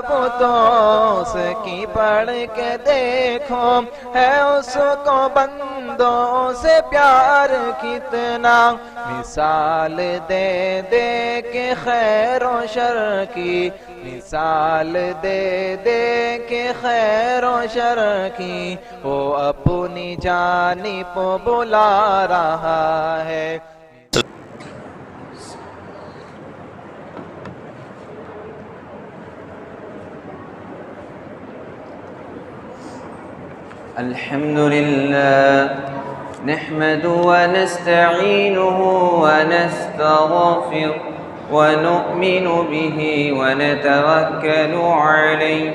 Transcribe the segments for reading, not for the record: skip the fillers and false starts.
وہ تو اس کی پڑھ کے دیکھو ہے اس کو بندوں سے پیار کتنا مثال دے دے کے خیر و شر کی مثال دے دے کے خیر و شر کی وہ اپنی جانب بلا رہا ہے الحمد لله نحمده ونستعينه ونستغفره ونؤمن به ونتوكل عليه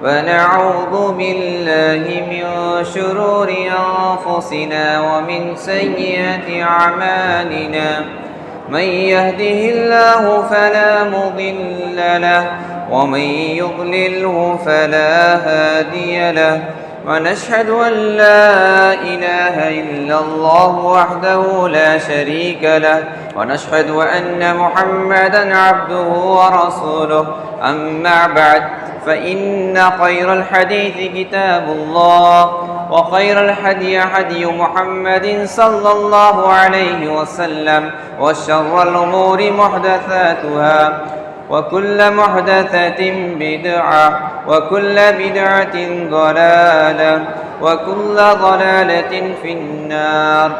ونعوذ بالله من شرور أنفسنا ومن سيئات أعمالنا من يهده الله فلا مضل له ومن يضلله فلا هادي له ونشهد أن لا إله إلا الله وحده لا شريك له ونشهد أن محمدًا عبده ورسوله أما بعد فإن خير الحديث كتاب الله وخير الهدي هدي محمد صلى الله عليه وسلم وشر الأمور محدثاتها وكل محدثة بدعة وكل بدعة ضلالة وكل ضلالة في النار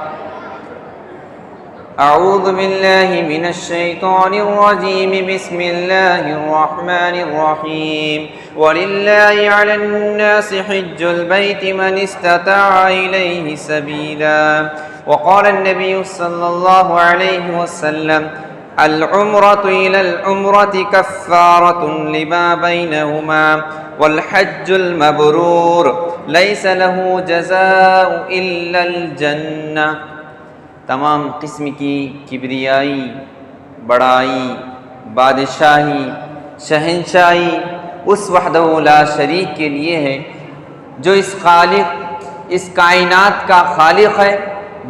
أعوذ بالله من الشيطان الرجيم بسم الله الرحمن الرحيم ولله على الناس حج البيت من استطاع إليه سبيلا وقال النبي صلى الله عليه وسلم العمرة إلى العمرة كفارة لما بينهما والحج المبرور ليس له جزاء إلا الجنة تمام قسم کی کبریائی بڑائی بادشاہی شہنشاہی اس وحدہ لا شریک کے لیے ہے جو اس کائنات کا خالق ہے،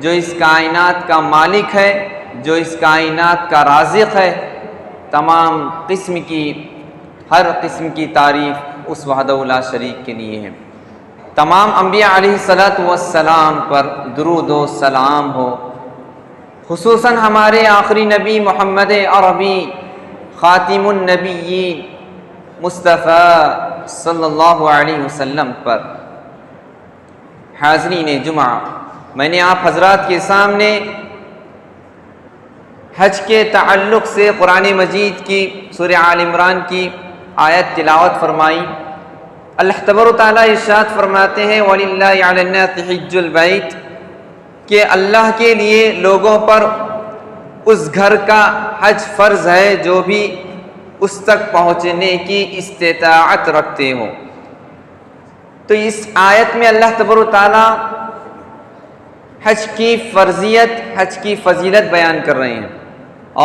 جو اس کائنات کا مالک ہے، جو اس کائنات کا رازق ہے۔ تمام ہر قسم کی تعریف اس وحدہ لا شریک کے لیے ہے۔ تمام انبیاء علیہ الصلاۃ والسلام پر درود و سلام ہو، خصوصاً ہمارے آخری نبی محمد عربی خاتم النبیین مصطفیٰ صلی اللہ علیہ وسلم پر۔ حاضرین جمعہ، میں نے آپ حضرات کے سامنے حج کے تعلق سے قرآن مجید کی سورہ آل عمران کی آیت تلاوت فرمائی۔ اللہ تبارک و تعالیٰ ارشاد فرماتے ہیں وَلِلَّهِ عَلَى النَّاسِ حِجُّ الْبَيْتِ کہ اللہ کے لیے لوگوں پر اس گھر کا حج فرض ہے جو بھی اس تک پہنچنے کی استطاعت رکھتے ہوں۔ تو اس آیت میں اللہ تبارک و تعالیٰ حج کی فرضیت، حج کی فضیلت بیان کر رہے ہیں،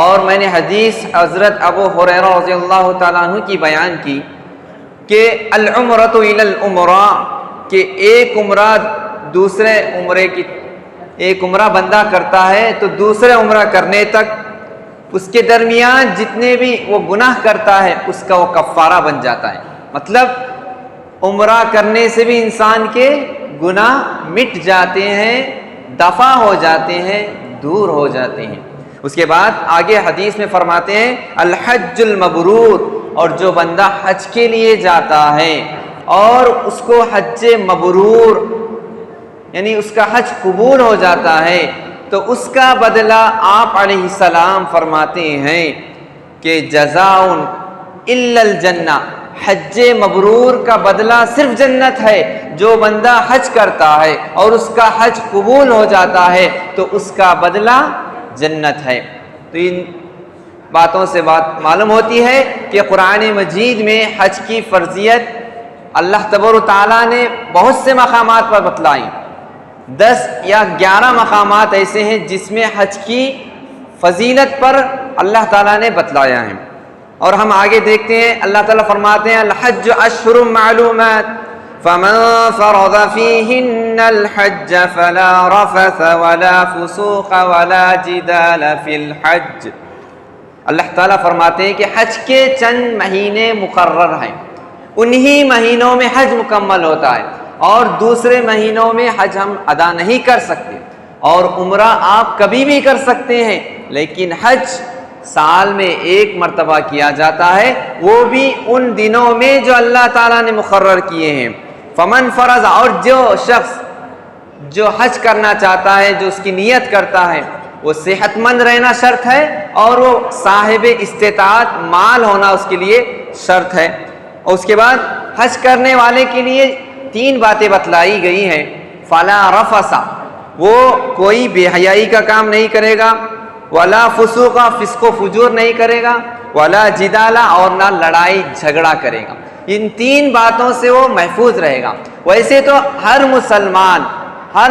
اور میں نے حدیث حضرت ابو ہریرہ رضی اللہ تعالیٰ عنہ کی بیان کی کہ العمرۃ الی العمرہ کہ ایک عمرہ بندہ کرتا ہے تو دوسرے عمرہ کرنے تک اس کے درمیان جتنے بھی وہ گناہ کرتا ہے اس کا وہ کفارہ بن جاتا ہے۔ مطلب عمرہ کرنے سے بھی انسان کے گناہ مٹ جاتے ہیں، دفع ہو جاتے ہیں، دور ہو جاتے ہیں۔ اس کے بعد آگے حدیث میں فرماتے ہیں الحج المبرور، اور جو بندہ حج کے لیے جاتا ہے اور اس کو حج مبرور یعنی اس کا حج قبول ہو جاتا ہے تو اس کا بدلہ آپ علیہ السلام فرماتے ہیں کہ جزاء الا الجنہ، حج مبرور کا بدلہ صرف جنت ہے۔ جو بندہ حج کرتا ہے اور اس کا حج قبول ہو جاتا ہے تو اس کا بدلہ جنت ہے۔ تو ان باتوں سے بات معلوم ہوتی ہے کہ قرآن مجید میں حج کی فرضیت اللہ تبارک و تعالیٰ نے بہت سے مقامات پر بتلائی۔ 10 یا 11 مقامات ایسے ہیں جس میں حج کی فضیلت پر اللہ تعالیٰ نے بتلایا ہے۔ اور ہم آگے دیکھتے ہیں، اللہ تعالیٰ فرماتے ہیں الحج اشہر معلومات فمن فرض فيهن الحج فلا رفث ولا فسوق ولا جدال في الحج۔ اللہ تعالیٰ فرماتے ہیں کہ حج کے چند مہینے مقرر ہیں، انہی مہینوں میں حج مکمل ہوتا ہے، اور دوسرے مہینوں میں حج ہم ادا نہیں کر سکتے، اور عمرہ آپ کبھی بھی کر سکتے ہیں، لیکن حج سال میں ایک مرتبہ کیا جاتا ہے، وہ بھی ان دنوں میں جو اللہ تعالیٰ نے مقرر کیے ہیں۔ فمن فرض، اور جو شخص جو حج کرنا چاہتا ہے، جو اس کی نیت کرتا ہے، وہ صحت مند رہنا شرط ہے، اور وہ صاحب استطاعت مال ہونا اس کے لیے شرط ہے۔ اور اس کے بعد حج کرنے والے کے لیے 3 باتیں بتلائی گئی ہیں۔ فلا رفث، وہ کوئی بے حیائی کا کام نہیں کرے گا، ولا فسوق، فسق و فجور نہیں کرے گا، ولا جدال، اور نہ لڑائی جھگڑا کرے گا۔ ان 3 باتوں سے وہ محفوظ رہے گا۔ ویسے تو ہر مسلمان، ہر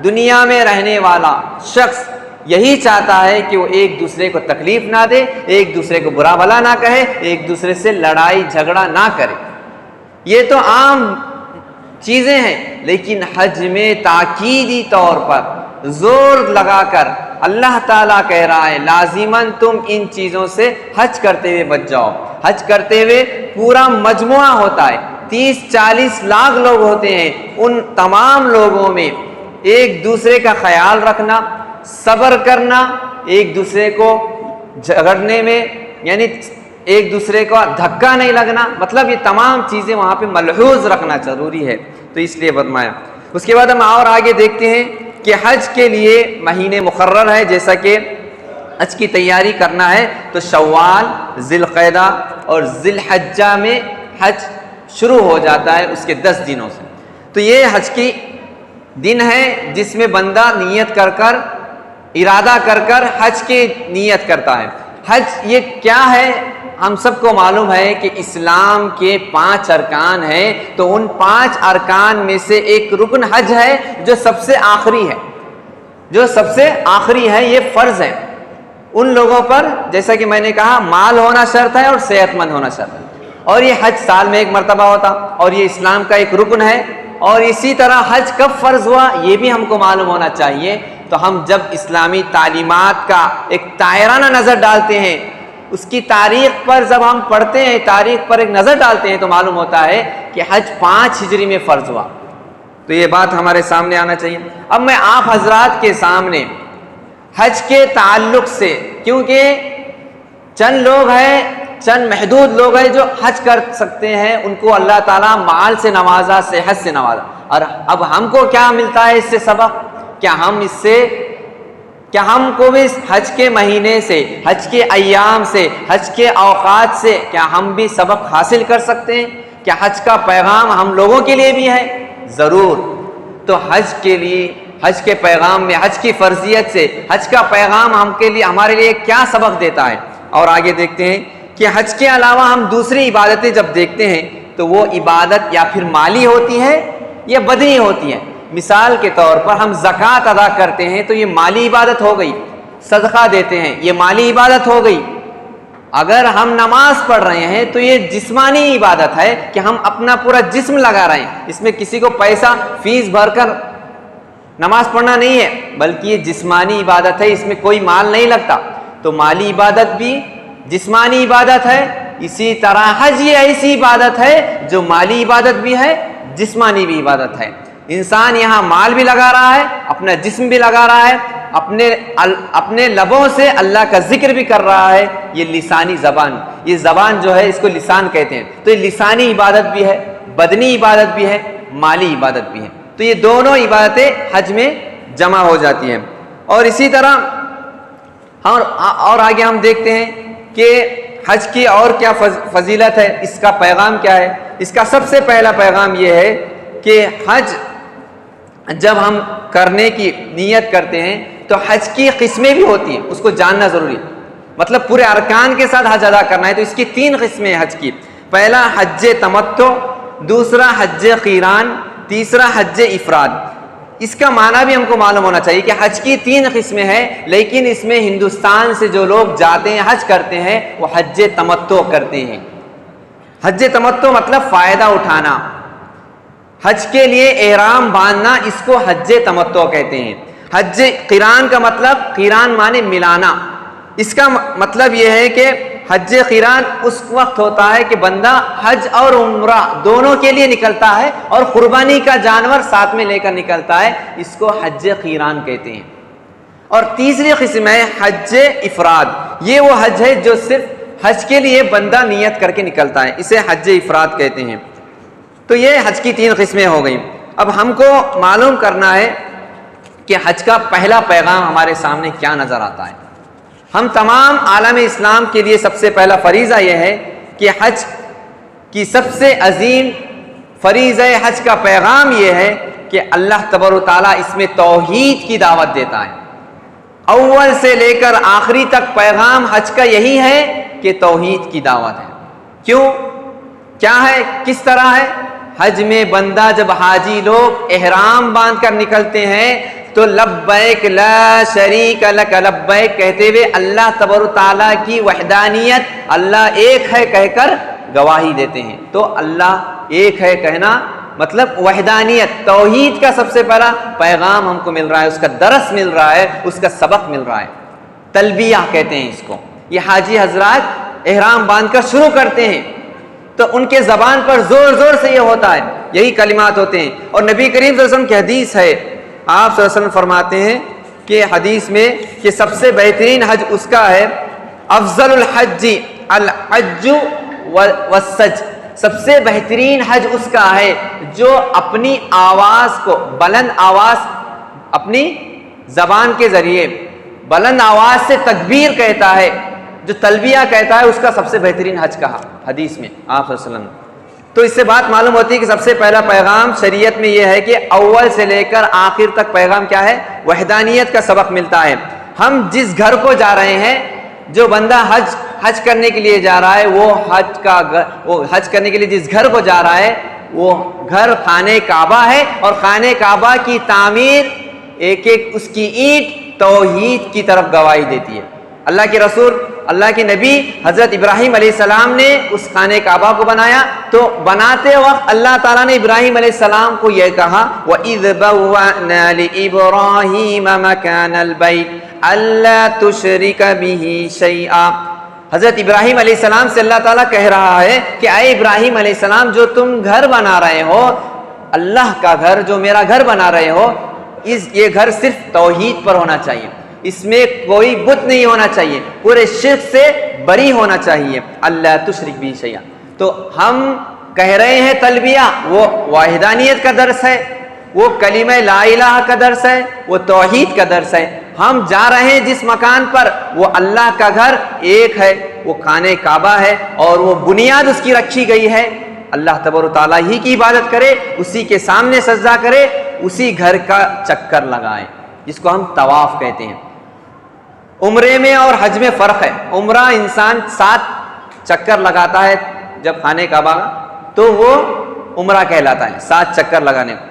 دنیا میں رہنے والا شخص یہی چاہتا ہے کہ وہ ایک دوسرے کو تکلیف نہ دے، ایک دوسرے کو برا بھلا نہ کہے، ایک دوسرے سے لڑائی جھگڑا نہ کرے، یہ تو عام چیزیں ہیں۔ لیکن حج میں تاکیدی طور پر زور لگا کر اللہ تعالیٰ کہہ رہا ہے لازماً تم ان چیزوں سے حج کرتے ہوئے بچ جاؤ۔ حج کرتے ہوئے پورا مجموعہ ہوتا ہے، 30-40 لاکھ لوگ ہوتے ہیں، ان تمام لوگوں میں ایک دوسرے کا خیال رکھنا، صبر کرنا، ایک دوسرے کو جھگڑنے میں یعنی ایک دوسرے کو دھکا نہیں لگنا، مطلب یہ تمام چیزیں وہاں پہ ملحوظ رکھنا ضروری ہے، تو اس لیے فرمایا۔ اس کے بعد ہم اور آگے دیکھتے ہیں کہ حج کے لیے مہینے مقرر ہے، جیسا کہ حج کی تیاری کرنا ہے تو شوال، ذی القعدہ اور ذی الحجہ میں حج شروع ہو جاتا ہے، اس کے 10 دنوں سے۔ تو یہ حج کی دن ہے جس میں بندہ نیت کر کر، ارادہ کر کر حج کی نیت کرتا ہے۔ حج یہ کیا ہے؟ ہم سب کو معلوم ہے کہ اسلام کے 5 ارکان ہیں، تو ان 5 ارکان میں سے ایک رکن حج ہے جو سب سے آخری ہے، جو سب سے آخری ہے، یہ فرض ہے ان لوگوں پر، جیسا کہ میں نے کہا مال ہونا شرط ہے اور صحت مند ہونا شرط ہے، اور یہ حج سال میں ایک مرتبہ ہوتا، اور یہ اسلام کا ایک رکن ہے۔ اور اسی طرح حج کب فرض ہوا یہ بھی ہم کو معلوم ہونا چاہیے۔ تو ہم جب اسلامی تعلیمات کا ایک دائرانہ نظر ڈالتے ہیں، اس کی تاریخ پر جب ہم پڑھتے ہیں، تاریخ پر ایک نظر ڈالتے ہیں، تو معلوم ہوتا ہے کہ حج 5 ہجری میں فرض ہوا۔ تو یہ بات ہمارے سامنے آنا چاہیے۔ اب میں آپ حضرات کے سامنے حج کے تعلق سے، کیونکہ چند لوگ ہیں، چند محدود لوگ ہیں جو حج کر سکتے ہیں، ان کو اللہ تعالیٰ مال سے نوازا، صحت سے نوازا، اور اب ہم کو کیا ملتا ہے اس سے سبق؟ کیا ہم کو بھی حج کے مہینے سے، حج کے ایام سے، حج کے اوقات سے کیا ہم بھی سبق حاصل کر سکتے ہیں؟ کیا حج کا پیغام ہم لوگوں کے لیے بھی ہے؟ ضرور۔ تو حج کے لیے، حج کے پیغام میں، حج کی فرضیت سے حج کا پیغام ہمارے لیے کیا سبق دیتا ہے؟ اور آگے دیکھتے ہیں کہ حج کے علاوہ ہم دوسری عبادتیں جب دیکھتے ہیں تو وہ عبادت یا پھر مالی ہوتی ہے یا بدنی ہوتی ہے۔ مثال کے طور پر ہم زکوٰۃ ادا کرتے ہیں تو یہ مالی عبادت ہو گئی، صدقہ دیتے ہیں یہ مالی عبادت ہو گئی۔ اگر ہم نماز پڑھ رہے ہیں تو یہ جسمانی عبادت ہے کہ ہم اپنا پورا جسم لگا رہے ہیں، اس میں کسی کو پیسہ فیس بھر کر نماز پڑھنا نہیں ہے، بلکہ یہ جسمانی عبادت ہے، اس میں کوئی مال نہیں لگتا۔ تو مالی عبادت بھی جسمانی عبادت ہے، اسی طرح حج یہ ایسی عبادت ہے جو مالی عبادت بھی ہے، جسمانی بھی عبادت ہے۔ انسان یہاں مال بھی لگا رہا ہے، اپنا جسم بھی لگا رہا ہے، اپنے لبوں سے اللہ کا ذکر بھی کر رہا ہے، یہ لسانی زبان، یہ زبان جو ہے اس کو لسان کہتے ہیں۔ تو یہ لسانی عبادت بھی ہے، بدنی عبادت بھی ہے، مالی عبادت بھی ہے، تو یہ دونوں عبادتیں حج میں جمع ہو جاتی ہیں۔ اور اسی طرح اور آگے ہم دیکھتے ہیں کہ حج کی اور کیا فضیلت ہے، اس کا پیغام کیا ہے۔ اس کا سب سے پہلا پیغام یہ ہے کہ حج جب ہم کرنے کی نیت کرتے ہیں تو حج کی قسمیں بھی ہوتی ہیں، اس کو جاننا ضروری ہے، مطلب پورے ارکان کے ساتھ حج ادا کرنا ہے۔ تو اس کی 3 قسمیں ہیں حج کی۔ پہلا حج تمتع، دوسرا حج قیران، تیسرا حج افراد۔ اس کا معنی بھی ہم کو معلوم ہونا چاہیے کہ حج کی 3 قسمیں ہیں، لیکن اس میں ہندوستان سے جو لوگ جاتے ہیں حج کرتے ہیں وہ حج تمتع کرتے ہیں۔ حج تمتع مطلب فائدہ اٹھانا، حج کے لیے احرام باندھنا، اس کو حج تمتع کہتے ہیں۔ حج قیران کا مطلب، قیران مانے ملانا، اس کا مطلب یہ ہے کہ حج قران اس وقت ہوتا ہے کہ بندہ حج اور عمرہ دونوں کے لیے نکلتا ہے اور قربانی کا جانور ساتھ میں لے کر نکلتا ہے، اس کو حج قران کہتے ہیں۔ اور تیسری قسم ہے حج افراد، یہ وہ حج ہے جو صرف حج کے لیے بندہ نیت کر کے نکلتا ہے، اسے حج افراد کہتے ہیں۔ تو یہ حج کی 3 قسمیں ہو گئیں۔ اب ہم کو معلوم کرنا ہے کہ حج کا پہلا پیغام ہمارے سامنے کیا نظر آتا ہے۔ ہم تمام عالم اسلام کے لیے سب سے پہلا فریضہ یہ ہے کہ حج کی سب سے عظیم فریضہ حج کا پیغام یہ ہے کہ اللہ تبارک و تعالیٰ اس میں توحید کی دعوت دیتا ہے۔ اول سے لے کر آخری تک پیغام حج کا یہی ہے کہ توحید کی دعوت ہے۔ کیوں؟ کیا ہے؟ کس طرح ہے؟ حج میں بندہ جب حاجی لوگ احرام باندھ کر نکلتے ہیں تو لبیک لا شریک لک لبیک کہتے ہوئے اللہ تبارک تعالیٰ کی وحدانیت، اللہ ایک ہے کہہ کر گواہی دیتے ہیں۔ تو اللہ ایک ہے کہنا مطلب وحدانیت، توحید کا سب سے پہلا پیغام ہم کو مل رہا ہے، اس کا درس مل رہا ہے، اس کا سبق مل رہا ہے۔ تلبیہ کہتے ہیں اس کو۔ یہ حاجی حضرات احرام باندھ کر شروع کرتے ہیں تو ان کے زبان پر زور زور سے یہ ہوتا ہے، یہی کلمات ہوتے ہیں۔ اور نبی کریم صلی اللہ علیہ وسلم کی حدیث ہے، آپ صلی اللہ علیہ وسلم فرماتے ہیں کہ حدیث میں کہ سب سے بہترین حج اس کا ہے، افضل الحج الحج والسج، سب سے بہترین حج اس کا ہے جو اپنی آواز کو بلند آواز، اپنی زبان کے ذریعے بلند آواز سے تکبیر کہتا ہے، جو تلبیہ کہتا ہے، اس کا سب سے بہترین حج کہا حدیث میں آپ صلی اللہ علیہ وسلم۔ تو اس سے بات معلوم ہوتی ہے کہ سب سے پہلا پیغام شریعت میں یہ ہے کہ اول سے لے کر آخر تک پیغام کیا ہے؟ وحدانیت کا سبق ملتا ہے۔ ہم جس گھر کو جا رہے ہیں، جو بندہ حج کرنے کے لیے جا رہا ہے، وہ حج کرنے کے لیے جس گھر کو جا رہا ہے وہ گھر خانہ کعبہ ہے، اور خانہ کعبہ کی تعمیر ایک ایک اس کی اینٹ توحید کی طرف گواہی دیتی ہے۔ اللہ کے رسول، اللہ کے نبی حضرت ابراہیم علیہ السلام نے اس خانہ کعبہ کو بنایا، تو بناتے وقت اللہ تعالیٰ نے ابراہیم علیہ السلام کو یہ کہا وَإِذْ بَوَّأْنَا لِإِبْرَاهِيمَ مَكَانَ الْبَيْتِ أَلَّا تُشْرِكَ بِهِ شَيْئًا۔ حضرت ابراہیم علیہ السلام سے اللہ تعالیٰ کہہ رہا ہے کہ اے ابراہیم علیہ السلام، جو تم گھر بنا رہے ہو، اللہ کا گھر، جو میرا گھر بنا رہے ہو، یہ گھر صرف توحید پر ہونا چاہیے، اس میں کوئی بت نہیں ہونا چاہیے، پورے شرک سے بری ہونا چاہیے، اللہ تشرک بھی شیئا۔ تو ہم کہہ رہے ہیں تلبیہ، وہ وحدانیت کا درس ہے، وہ کلمہ لا الہ کا درس ہے، وہ توحید کا درس ہے۔ ہم جا رہے ہیں جس مکان پر، وہ اللہ کا گھر ایک ہے، وہ خانہ کعبہ ہے، اور وہ بنیاد اس کی رکھی گئی ہے، اللہ تبارک و تعالیٰ ہی کی عبادت کرے، اسی کے سامنے سجدہ کرے، اسی گھر کا چکر لگائے، جس کو ہم طواف کہتے ہیں۔ عمرے میں اور حج میں فرق ہے۔ عمرہ انسان 7 چکر لگاتا ہے جب خانہ کعبہ کا، تو وہ عمرہ کہلاتا ہے، 7 چکر لگانے کو۔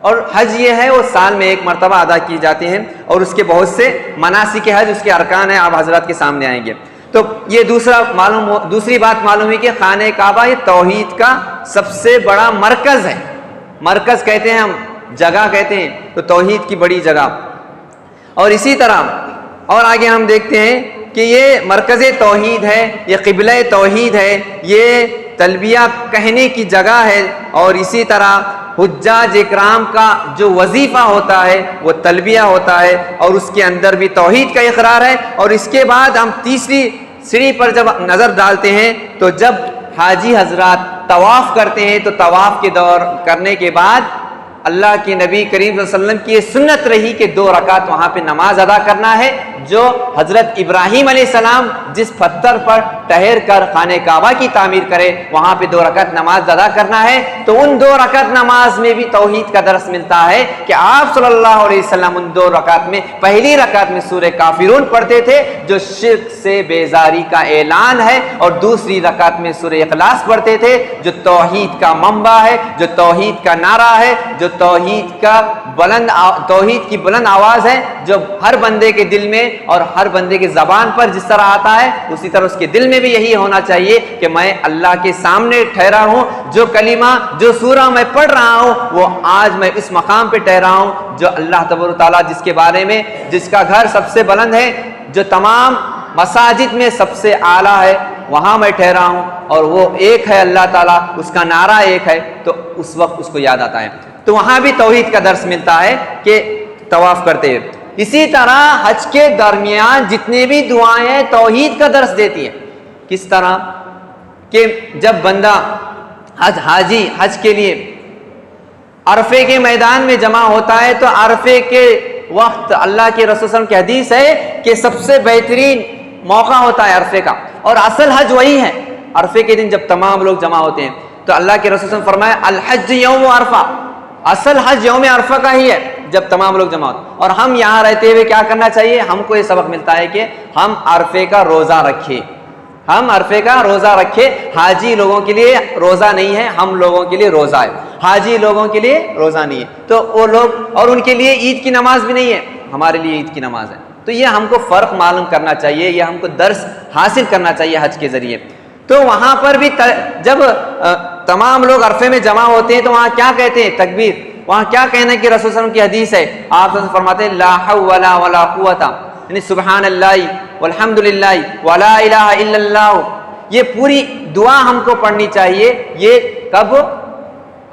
اور حج یہ ہے وہ سال میں 1 مرتبہ ادا کی جاتے ہیں، اور اس کے بہت سے مناسک حج، اس کے ارکان ہیں، آپ حضرات کے سامنے آئیں گے۔ تو یہ دوسری بات معلوم ہوئی کہ خانہ کعبہ یہ توحید کا سب سے بڑا مرکز ہے۔ مرکز کہتے ہیں ہم، جگہ کہتے ہیں، تو توحید کی بڑی جگہ۔ اور اسی طرح اور آگے ہم دیکھتے ہیں کہ یہ مرکز توحید ہے، یہ قبلہ توحید ہے، یہ تلبیہ کہنے کی جگہ ہے۔ اور اسی طرح حجاج اکرام کا جو وظیفہ ہوتا ہے وہ تلبیہ ہوتا ہے، اور اس کے اندر بھی توحید کا اقرار ہے۔ اور اس کے بعد ہم تیسری سیڑھی پر جب نظر ڈالتے ہیں تو جب حاجی حضرات طواف کرتے ہیں تو طواف کے دور کرنے کے بعد اللہ کے نبی کریم صلی اللہ علیہ وسلم کی یہ سنت رہی کہ 2 رکعت وہاں پہ نماز ادا کرنا ہے، جو حضرت ابراہیم علیہ السلام جس پتھر پر ٹھہر کر خانہ کعبہ کی تعمیر کرے، وہاں پہ 2 رکعت نماز ادا کرنا ہے۔ تو ان 2 رکعت نماز میں بھی توحید کا درس ملتا ہے کہ آپ صلی اللہ علیہ وسلم ان 2 رکعت میں، پہلی رکعت میں سورہ کافرون پڑھتے تھے جو شرک سے بیزاری کا اعلان ہے، اور دوسری رکعت میں سورہ اخلاص پڑھتے تھے جو توحید کا منبع ہے، جو توحید کا نعرہ ہے، جو توحید کی بلند آواز ہے، جو ہر بندے کے دل میں اور ہر بندے کے زبان پر جس طرح آتا ہے، اسی طرح اس کے دل میں بھی یہی ہونا چاہیے کہ میں اللہ کے سامنے ٹھہرا ہوں، جو کلمہ، جو سورہ میں پڑھ رہا ہوں، وہ آج میں اس مقام پہ ٹھہرا ہوں جو اللہ تبارک و تعالیٰ جس کے بارے میں، جس کا گھر سب سے بلند ہے، جو تمام مساجد میں سب سے اعلیٰ ہے، وہاں میں ٹھہرا ہوں اور وہ ایک ہے اللہ تعالیٰ، اس کا نعرہ ایک ہے، تو اس وقت اس کو یاد آتا ہے۔ تو وہاں بھی توحید کا درس ملتا ہے کہ طواف کرتے ہیں۔ اسی طرح حج کے درمیان جتنے بھی دعائیں ہیں توحید کا درس دیتی ہیں۔ کس طرح کہ جب بندہ حاجی حج کے لیے عرفے کے میدان میں جمع ہوتا ہے تو عرفے کے وقت اللہ کے رسول صلی اللہ علیہ وسلم کی حدیث ہے کہ سب سے بہترین موقع ہوتا ہے عرفے کا، اور اصل حج وہی ہے عرفے کے دن جب تمام لوگ جمع ہوتے ہیں۔ تو اللہ کے رسول صلی اللہ علیہ وسلم فرمایا الحج یوم عرفہ، اصل حج یوم عرفہ کا ہی ہے جب تمام لوگ جمع ہوتے ہیں۔ اور ہم یہاں رہتے ہوئے کیا کرنا چاہیے؟ ہم کو یہ سبق ملتا ہے کہ ہم عرفے کا روزہ رکھیں، ہم عرفے کا روزہ رکھے۔ حاجی لوگوں کے لیے روزہ نہیں ہے، ہم لوگوں کے لیے روزہ ہے، حاجی لوگوں کے لیے روزہ نہیں ہے۔ تو وہ لوگ، اور ان کے لیے عید کی نماز بھی نہیں ہے، ہمارے لیے عید کی نماز ہے۔ تو یہ ہم کو فرق معلوم کرنا چاہیے، یہ ہم کو درس حاصل کرنا چاہیے حج کے ذریعے۔ تو وہاں پر بھی جب تمام لوگ عرفے میں جمع ہوتے ہیں تو وہاں کیا کہتے ہیں؟ تکبیر۔ وہاں کیا کہنا ہے کہ رسول صلی اللہ علیہ وسلم کی حدیث ہے، آپ فرماتے ہیں لا حول ولا قوت، یعنی سبحان اللہ والحمد للہ ولا الہ الا اللہ۔ یہ پوری دعا ہم کو پڑھنی چاہیے۔ یہ کب؟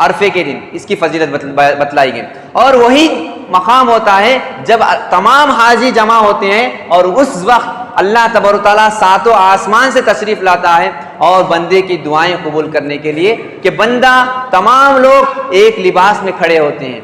عرفے کے دن اس کی فضیلت بتلائی گئی۔ اور وہی مقام ہوتا ہے جب تمام حاجی جمع ہوتے ہیں اور اس وقت اللہ تبارک و تعالیٰ ساتوں آسمان سے تشریف لاتا ہے اور بندے کی دعائیں قبول کرنے کے لیے کہ بندہ، تمام لوگ ایک لباس میں کھڑے ہوتے ہیں۔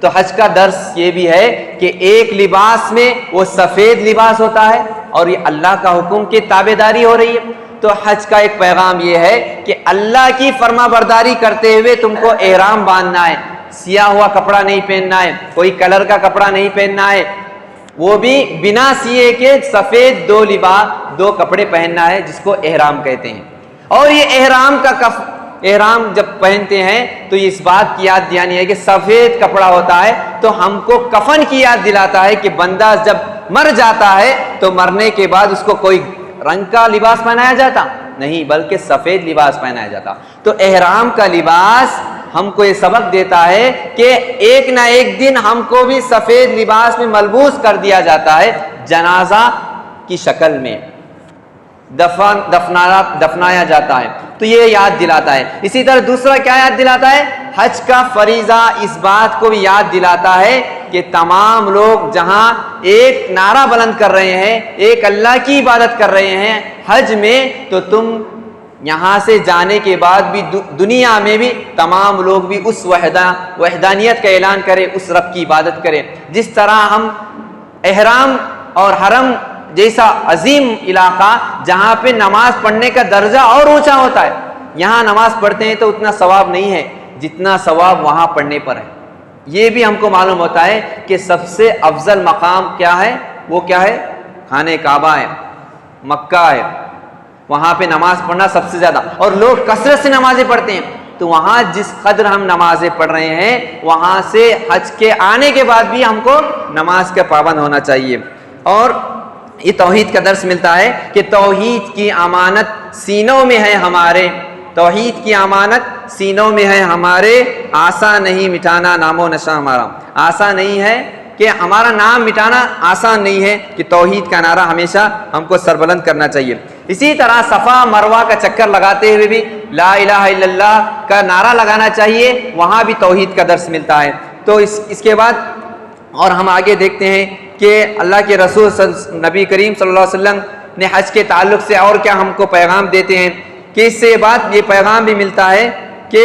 تو حج کا درس یہ بھی ہے کہ ایک لباس میں، وہ سفید لباس ہوتا ہے اور یہ اللہ کا حکم کی تابع داری ہو رہی ہے۔ تو حج کا ایک پیغام یہ ہے کہ اللہ کی فرما برداری کرتے ہوئے تم کو احرام باندھنا ہے، سیاہ ہوا کپڑا نہیں پہننا ہے، کوئی کلر کا کپڑا نہیں پہننا ہے، وہ بھی بنا سیے کے سفید دو کپڑے پہننا ہے جس کو احرام کہتے ہیں۔ اور یہ احرام جب پہنتے ہیں تو یہ اس بات کی یاد دلانی ہے کہ سفید کپڑا ہوتا ہے تو ہم کو کفن کی یاد دلاتا ہے کہ بندہ جب مر جاتا ہے تو مرنے کے بعد اس کو کوئی رنگ کا لباس پہنایا جاتا نہیں، بلکہ سفید لباس پہنایا جاتا۔ تو احرام کا لباس ہم کو یہ سبق دیتا ہے کہ ایک نہ ایک دن ہم کو بھی سفید لباس میں ملبوس کر دیا جاتا ہے، جنازہ کی شکل میں دفنایا جاتا ہے۔ تو یہ یاد دلاتا ہے۔ اسی طرح دوسرا کیا یاد دلاتا ہے؟ حج کا فریضہ اس بات کو بھی یاد دلاتا ہے کہ تمام لوگ جہاں ایک نعرہ بلند کر رہے ہیں، ایک اللہ کی عبادت کر رہے ہیں حج میں، تو تم یہاں سے جانے کے بعد بھی دنیا میں بھی تمام لوگ بھی اس وحدانیت کا اعلان کریں، اس رب کی عبادت کریں۔ جس طرح ہم احرام اور حرم جیسا عظیم علاقہ جہاں پہ نماز پڑھنے کا درجہ اور اونچا ہوتا ہے، یہاں نماز پڑھتے ہیں تو اتنا ثواب نہیں ہے جتنا ثواب وہاں پڑھنے پر ہے۔ یہ بھی ہم کو معلوم ہوتا ہے کہ سب سے افضل مقام کیا ہے؟ وہ کیا ہے؟ خانہ کعبہ ہے، مکہ ہے، وہاں پہ نماز پڑھنا سب سے زیادہ، اور لوگ کثرت سے نمازیں پڑھتے ہیں۔ تو وہاں جس قدر ہم نمازیں پڑھ رہے ہیں وہاں سے حج کے آنے کے بعد بھی ہم کو نماز کا پابند ہونا چاہیے۔ اور یہ توحید کا درس ملتا ہے کہ توحید کی امانت سینوں میں ہے ہمارے، توحید کی امانت سینوں میں ہے ہمارے، آسان نہیں مٹانا نام و نشاں ہمارا، آسان نہیں ہے کہ ہمارا نام مٹانا آسان نہیں ہے، کہ توحید کا نعرہ ہمیشہ ہم کو سربلند کرنا چاہیے۔ اسی طرح صفا مروہ کا چکر لگاتے ہوئے بھی لا الہ الا اللہ کا نعرہ لگانا چاہیے، وہاں بھی توحید کا درس ملتا ہے۔ تو اس کے بعد اور ہم آگے دیکھتے ہیں کہ اللہ کے رسول نبی کریم صلی اللہ علیہ وسلم نے حج کے تعلق سے اور کیا ہم کو پیغام دیتے ہیں، کہ اس سے یہ پیغام بھی ملتا ہے کہ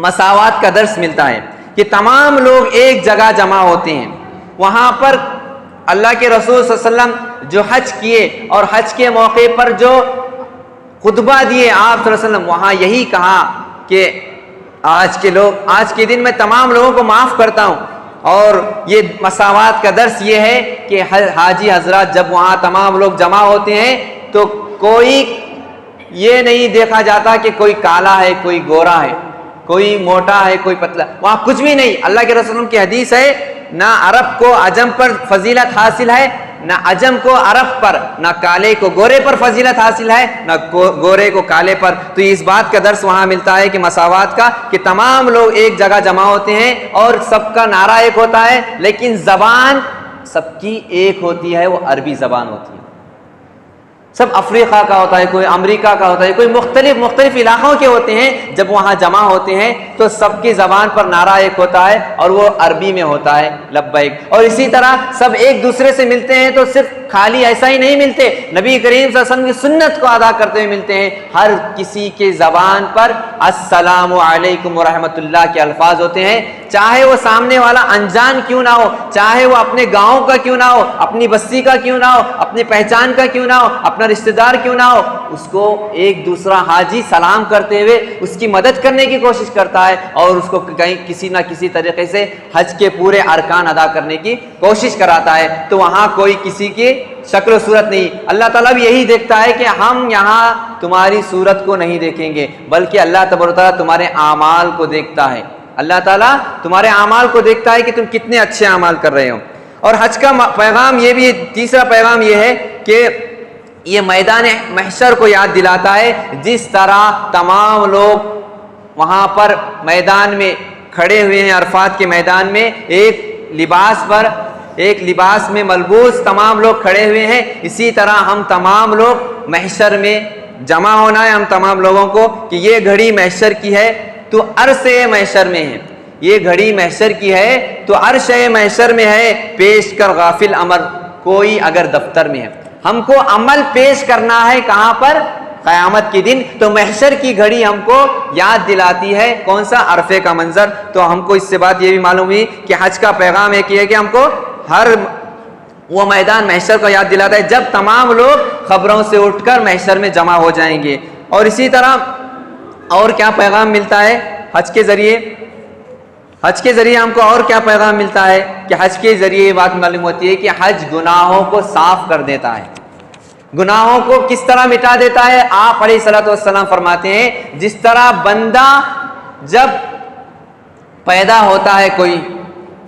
مساوات کا درس ملتا ہے کہ تمام لوگ ایک جگہ جمع ہوتے ہیں۔ وہاں پر اللہ کے رسول صلی اللہ علیہ وسلم جو حج کیے اور حج کے موقع پر جو خطبہ دیے آپ صلی اللہ علیہ وسلم، وہاں یہی کہا کہ آج کے دن میں تمام لوگوں کو معاف کرتا ہوں۔ اور یہ مساوات کا درس یہ ہے کہ حاجی حضرات جب وہاں تمام لوگ جمع ہوتے ہیں تو کوئی یہ نہیں دیکھا جاتا کہ کوئی کالا ہے، کوئی گورا ہے، کوئی موٹا ہے، کوئی پتلا، وہاں کچھ بھی نہیں۔ اللہ کے رسول کی حدیث ہے نہ عرب کو عجم پر فضیلت حاصل ہے، نہ عجم کو عرب پر، نہ کالے کو گورے پر فضیلت حاصل ہے، نہ گورے کو کالے پر۔ تو اس بات کا درس وہاں ملتا ہے کہ مساوات کا، کہ تمام لوگ ایک جگہ جمع ہوتے ہیں اور سب کا نعرہ ایک ہوتا ہے، لیکن زبان سب کی ایک ہوتی ہے، وہ عربی زبان ہوتی ہے۔ سب افریقہ کا ہوتا ہے، کوئی امریکہ کا ہوتا ہے، کوئی مختلف علاقوں کے ہوتے ہیں. جب وہاں جمع ہوتے ہیں تو سب کی زبان پر نعرہ ایک ہوتا ہے اور وہ عربی میں ہوتا ہے، لبیک. اور اسی طرح سب ایک دوسرے سے ملتے ہیں تو صرف خالی ایسا ہی نہیں ملتے، نبی کریم صلی اللہ علیہ وسلم کی سنت کو ادا کرتے ہوئے ملتے ہیں. ہر کسی کے زبان پر السلام علیکم ورحمۃ اللہ کے الفاظ ہوتے ہیں، چاہے وہ سامنے والا انجان کیوں نہ ہو، چاہے وہ اپنے گاؤں کا کیوں نہ ہو، اپنی بستی کا کیوں نہ ہو، اپنی پہچان کا کیوں نہ ہو، اپنا رشتہ دار کیوں نہ ہو، اس کو ایک دوسرا حاجی سلام کرتے ہوئے اس کی مدد کرنے کی کوشش کرتا ہے اور اس کو کہیں کسی نہ کسی طریقے سے حج کے پورے ارکان ادا کرنے کی کوشش کراتا ہے. تو وہاں کوئی کسی کی شکل و صورت نہیں. اللہ تعالیٰ بھی یہی دیکھتا ہے کہ ہم یہاں تمہاری صورت کو نہیں دیکھیں گے، بلکہ اللہ تبارک و تعالیٰ تمہارے اعمال کو دیکھتا ہے. اللہ تعالیٰ تمہارے اعمال کو دیکھتا ہے کہ تم کتنے اچھے اعمال کر رہے ہو. اور حج کا پیغام یہ بھی، تیسرا پیغام یہ ہے کہ یہ میدان محشر کو یاد دلاتا ہے. جس طرح تمام لوگ وہاں پر میدان میں کھڑے ہوئے ہیں، عرفات کے میدان میں ایک لباس میں ملبوس تمام لوگ کھڑے ہوئے ہیں، اسی طرح ہم تمام لوگ محشر میں جمع ہونا ہے. ہم تمام لوگوں کو کہ یہ گھڑی محشر کی ہے تو عرش محشر میں ہے، یہ گھڑی محشر کی ہے تو عرش محشر میں ہے. پیش کر غافل امر کوئی اگر دفتر میں ہے. ہم کو عمل پیش کرنا ہے کہاں پر؟ قیامت کے دن. تو محشر کی گھڑی ہم کو یاد دلاتی ہے کون سا؟ عرفے کا منظر. تو ہم کو اس سے بات یہ بھی معلوم ہوئی کہ حج کا پیغام ایک یہ ہے کہ ہم کو ہر وہ میدان محشر کو یاد دلاتا ہے جب تمام لوگ خبروں سے اٹھ کر محشر میں جمع ہو جائیں گے. اور اسی طرح اور کیا پیغام ملتا ہے حج کے ذریعے؟ حج کے ذریعے ہم کو اور کیا پیغام ملتا ہے کہ حج کے ذریعے یہ بات معلوم ہوتی ہے کہ حج گناہوں کو صاف کر دیتا ہے. گناہوں کو کس طرح مٹا دیتا ہے؟ آپ علیہ الصلوۃ والسلام فرماتے ہیں جس طرح بندہ جب پیدا ہوتا ہے کوئی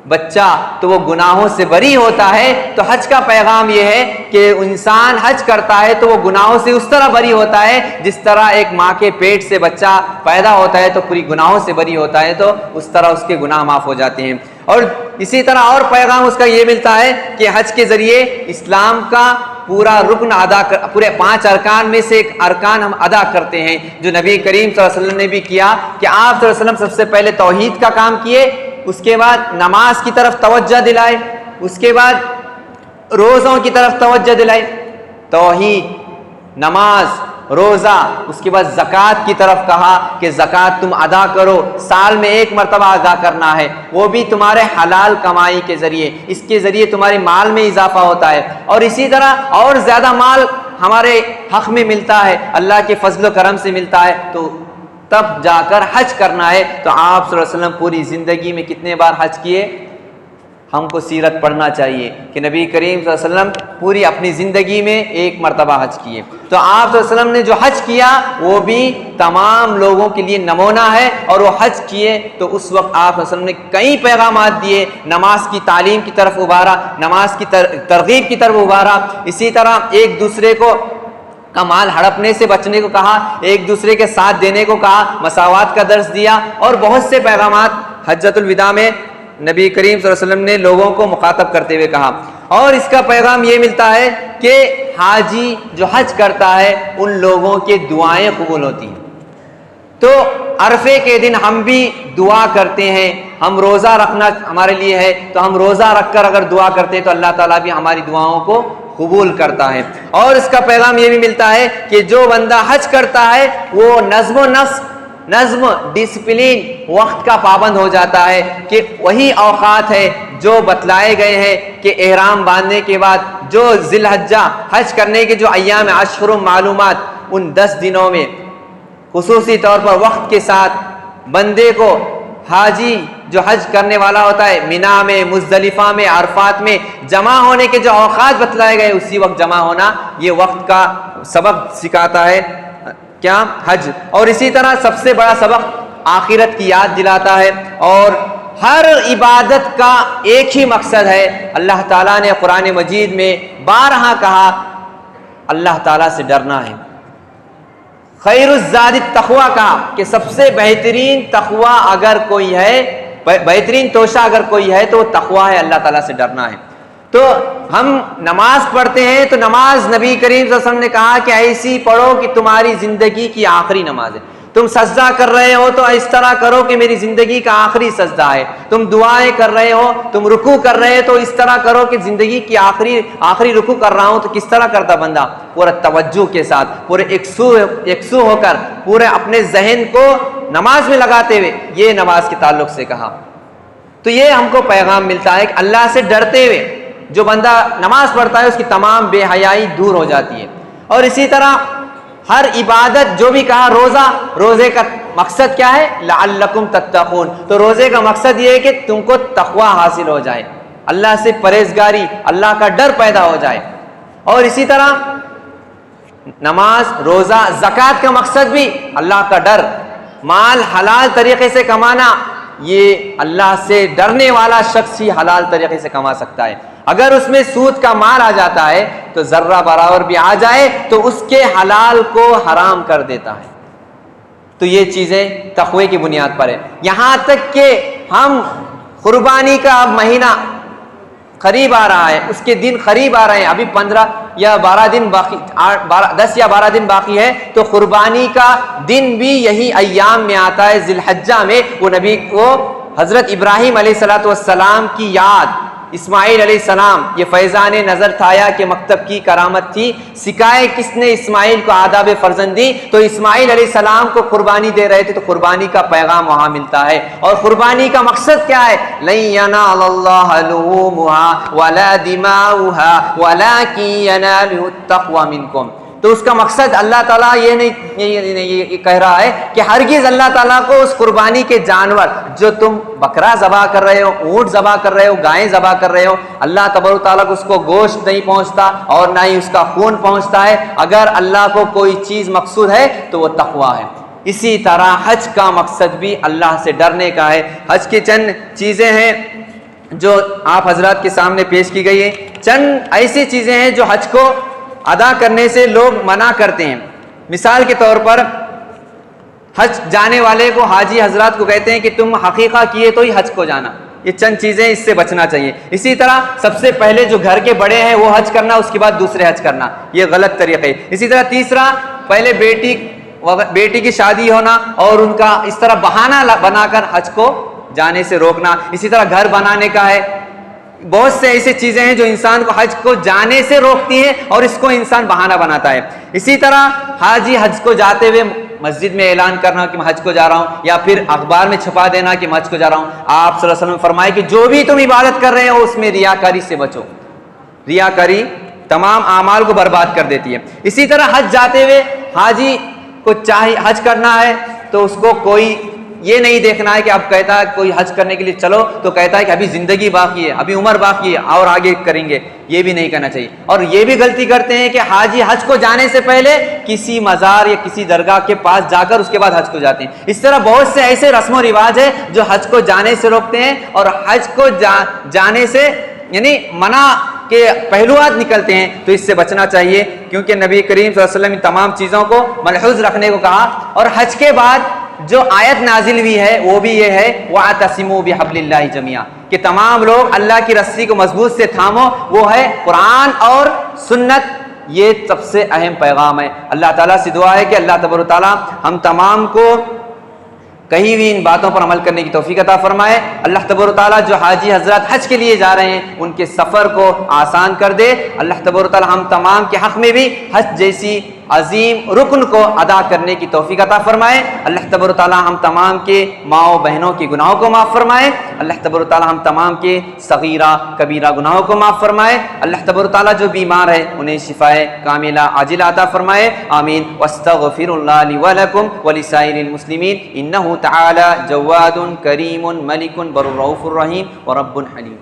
بچہ تو وہ گناہوں سے بری ہوتا ہے، تو حج کا پیغام یہ ہے کہ انسان حج کرتا ہے تو وہ گناہوں سے اس طرح بری ہوتا ہے جس طرح ایک ماں کے پیٹ سے بچہ پیدا ہوتا ہے تو پوری گناہوں سے بری ہوتا ہے، تو اس طرح اس کے گناہ معاف ہو جاتے ہیں. اور اسی طرح اور پیغام اس کا یہ ملتا ہے کہ حج کے ذریعے اسلام کا پورا رکن پورے 5 ارکان میں سے ایک ارکان ہم ادا کرتے ہیں جو نبی کریم صلی اللہ علیہ وسلم نے بھی کیا کہ آپ صلی اللہ علیہ وسلم سب سے پہلے توحید کا کام کیے، اس کے بعد نماز کی طرف توجہ دلائے، اس کے بعد روزوں کی طرف توجہ دلائے. توحید، نماز، روزہ، اس کے بعد زکوٰۃ کی طرف کہا کہ زکوٰۃ تم ادا کرو، سال میں 1 مرتبہ ادا کرنا ہے، وہ بھی تمہارے حلال کمائی کے ذریعے. اس کے ذریعے تمہارے مال میں اضافہ ہوتا ہے اور اسی طرح اور زیادہ مال ہمارے حق میں ملتا ہے، اللہ کے فضل و کرم سے ملتا ہے، تو تب جا کر حج کرنا ہے. تو آپ صلی اللہ علیہ وسلم پوری زندگی میں کتنے بار حج کیے؟ ہم کو سیرت پڑھنا چاہیے کہ نبی کریم صلی اللہ علیہ وسلم پوری اپنی زندگی میں 1 مرتبہ حج کیے. تو آپ صلی اللہ علیہ وسلم نے جو حج کیا وہ بھی تمام لوگوں کے لیے نمونہ ہے. اور وہ حج کیے تو اس وقت آپ صلی اللہ علیہ وسلم نے کئی پیغامات دیے، نماز کی تعلیم کی طرف ابھارا، نماز کی ترغیب کی طرف ابھارا، اسی طرح ایک دوسرے کو کا مال ہڑپنے سے بچنے کو کہا، ایک دوسرے کے ساتھ دینے کو کہا، مساوات کا درس دیا اور بہت سے پیغامات حجۃ الوداع میں نبی کریم صلی اللہ علیہ وسلم نے لوگوں کو مخاطب کرتے ہوئے کہا. اور اس کا پیغام یہ ملتا ہے کہ حاجی جو حج کرتا ہے ان لوگوں کے دعائیں قبول ہوتی ہیں. تو عرفے کے دن ہم بھی دعا کرتے ہیں، ہم روزہ رکھنا ہمارے لیے ہے تو ہم روزہ رکھ کر اگر دعا کرتے ہیں تو اللہ تعالیٰ بھی ہماری دعاؤں کو قبول کرتا ہے. اور اس کا پیغام یہ بھی ملتا ہے کہ جو بندہ حج کرتا ہے وہ نظم ڈسپلین وقت کا پابند ہو جاتا ہے کہ وہی اوقات ہے جو بتلائے گئے ہیں کہ احرام باندھنے کے بعد جو ذی الحجہ حج کرنے کے جو ایام اشہر معلومات ان 10 دنوں میں خصوصی طور پر وقت کے ساتھ بندے کو حاجی جو حج کرنے والا ہوتا ہے مینا میں، مزدلفہ میں، عرفات میں جمع ہونے کے جو اوقات بتلائے گئے اسی وقت جمع ہونا، یہ وقت کا سبق سکھاتا ہے کیا؟ حج. اور اسی طرح سب سے بڑا سبق آخرت کی یاد دلاتا ہے. اور ہر عبادت کا ایک ہی مقصد ہے. اللہ تعالیٰ نے قرآن مجید میں بارہا کہا اللہ تعالیٰ سے ڈرنا ہے. خیر الزاد التقویٰ کہا کہ سب سے بہترین تقویٰ اگر کوئی ہے، بہترین توشہ اگر کوئی ہے تو وہ تقویٰ ہے، اللہ تعالیٰ سے ڈرنا ہے. تو ہم نماز پڑھتے ہیں تو نماز نبی کریم صلی اللہ علیہ وسلم نے کہا کہ ایسی پڑھو کہ تمہاری زندگی کی آخری نماز ہے. تم سجدہ کر رہے ہو تو اس طرح کرو کہ میری زندگی کا آخری سجدہ ہے. تم دعائیں کر رہے ہو, تم رکوع کر رہے ہو تو اس طرح کرو کہ زندگی کی آخری رکوع کر رہا ہوں. تو کس طرح کرتا بندہ؟ پورا توجہ کے ساتھ, پورے یکسو ہو کر, پورے اپنے ذہن کو نماز میں لگاتے ہوئے. یہ نماز کے تعلق سے کہا. تو یہ ہم کو پیغام ملتا ہے کہ اللہ سے ڈرتے ہوئے جو بندہ نماز پڑھتا ہے اس کی تمام بے حیائی دور ہو جاتی ہے. اور اسی طرح ہر عبادت جو بھی کہا, روزے کا مقصد کیا ہے؟ لعلکم تتقون. تو روزے کا مقصد یہ ہے کہ تم کو تقوی حاصل ہو جائے, اللہ سے پرہیزگاری, اللہ کا ڈر پیدا ہو جائے. اور اسی طرح نماز, روزہ, زکوٰۃ کا مقصد بھی اللہ کا ڈر, مال حلال طریقے سے کمانا. یہ اللہ سے ڈرنے والا شخص ہی حلال طریقے سے کما سکتا ہے. اگر اس میں سود کا مال آ جاتا ہے تو ذرہ برابر بھی آ جائے تو اس کے حلال کو حرام کر دیتا ہے. تو یہ چیزیں تقوی کی بنیاد پر ہے. یہاں تک کہ ہم قربانی کا اب مہینہ قریب آ رہا ہے, اس کے دن قریب آ رہے ہیں, ابھی 15 یا 12 دن باقی, 10 یا 12 دن باقی ہے. تو قربانی کا دن بھی یہی ایام میں آتا ہے, ذی الحجہ میں. وہ نبی کو حضرت ابراہیم علیہ السلام کی یاد, اسماعیل علیہ السلام, یہ فیضان نظر تھا کہ مکتب کی کرامت تھی. سکھائے کس نے اسماعیل کو آداب فرزندی؟ تو اسماعیل علیہ السلام کو قربانی دے رہے تھے. تو قربانی کا پیغام وہاں ملتا ہے. اور قربانی کا مقصد کیا ہے؟ لن ینال اللہ لحومها ولا دماؤها ولکن ینالہ التقوی منکم. تو اس کا مقصد اللہ تعالیٰ یہ نہیں کہہ رہا ہے کہ ہرگز اللہ تعالیٰ کو اس قربانی کے جانور جو تم بکرا ذبح کر رہے ہو, اونٹ ذبح کر رہے ہو, گائیں ذبح کر رہے ہو, اللہ تبارک تعالیٰ کو اس کو گوشت نہیں پہنچتا اور نہ ہی اس کا خون پہنچتا ہے. اگر اللہ کو کوئی چیز مقصود ہے تو وہ تقویٰ ہے. اسی طرح حج کا مقصد بھی اللہ سے ڈرنے کا ہے. حج کی چند چیزیں ہیں جو آپ حضرات کے سامنے پیش کی گئی ہیں. چند ایسی چیزیں ہیں جو حج کو ادا کرنے سے لوگ منع کرتے ہیں. مثال کے طور پر حج جانے والے کو, حاجی حضرات کو کہتے ہیں کہ تم حقیقہ کیے تو ہی حج کو جانا. یہ چند چیزیں, اس سے بچنا چاہیے. اسی طرح سب سے پہلے جو گھر کے بڑے ہیں وہ حج کرنا, اس کے بعد دوسرے حج کرنا, یہ غلط طریقے ہے. اسی طرح تیسرا, پہلے بیٹی کی شادی ہونا اور ان کا اس طرح بہانہ بنا کر حج کو جانے سے روکنا. اسی طرح گھر بنانے کا ہے. بہت سے ایسی چیزیں ہیں جو انسان کو حج کو جانے سے روکتی ہیں اور اس کو انسان بہانہ بناتا ہے. اسی طرح حاجی حج کو جاتے ہوئے مسجد میں اعلان کرنا کہ میں حج کو جا رہا ہوں, یا پھر اخبار میں چھپا دینا کہ میں حج کو جا رہا ہوں. آپ صلی اللہ علیہ وسلم نے فرمایا کہ جو بھی تم عبادت کر رہے ہو اس میں ریاکاری سے بچو. ریاکاری تمام اعمال کو برباد کر دیتی ہے. اسی طرح حج جاتے ہوئے حاجی کو چاہے حج کرنا ہے تو اس کو کوئی یہ نہیں دیکھنا ہے کہ اب کہتا ہے کوئی حج کرنے کے لیے چلو تو کہتا ہے کہ ابھی زندگی باقی ہے, ابھی عمر باقی ہے اور آگے کریں گے. یہ بھی نہیں کرنا چاہیے. اور یہ بھی غلطی کرتے ہیں کہ حاجی حج کو جانے سے پہلے کسی مزار یا کسی درگاہ کے پاس جا کر اس کے بعد حج کو جاتے ہیں. اس طرح بہت سے ایسے رسم و رواج ہیں جو حج کو جانے سے روکتے ہیں اور حج کو جانے سے یعنی منع کے پہلوات نکلتے ہیں. تو اس سے بچنا چاہیے, کیونکہ نبی کریم صلی اللہ علیہ وسلم نے تمام چیزوں کو ملحوظ رکھنے کو کہا. اور حج کے بعد جو آیت نازل ہوئی ہے وہ بھی یہ ہے, وَاعْتَصِمُوا بِحَبْلِ اللَّهِ جَمِيعًا, کہ تمام لوگ اللہ کی رسی کو مضبوط سے تھامو. وہ ہے قرآن اور سنت. یہ سب سے اہم پیغام ہے. اللہ تعالیٰ سے دعا ہے کہ اللہ تبارک و تعالیٰ ہم تمام کو کہیں بھی ان باتوں پر عمل کرنے کی توفیق عطا فرمائے. اللہ تبارک و تعالیٰ جو حاجی حضرات حج کے لیے جا رہے ہیں ان کے سفر کو آسان کر دے. اللہ تبارک و تعالیٰ ہم تمام کے حق میں بھی حج جیسی عظیم رکن کو ادا کرنے کی توفیق عطا فرمائے. اللہ تبارک و تعالیٰ ہم تمام کے ماؤں بہنوں کے گناہوں کو معاف فرمائے. اللہ تبارک و تعالیٰ ہم تمام کے صغیرہ کبیرہ گناہوں کو معاف فرمائے. اللہ تبارک و تعالیٰ جو بیمار ہے انہیں شفائے کاملہ عاجلہ عطا فرمائے. آمین. واستغفر اللہ لی ولکم ولسائر المسلمین انہ تعالی جواد کریم ملک بر الرؤوف الرحیم ورب حلیم.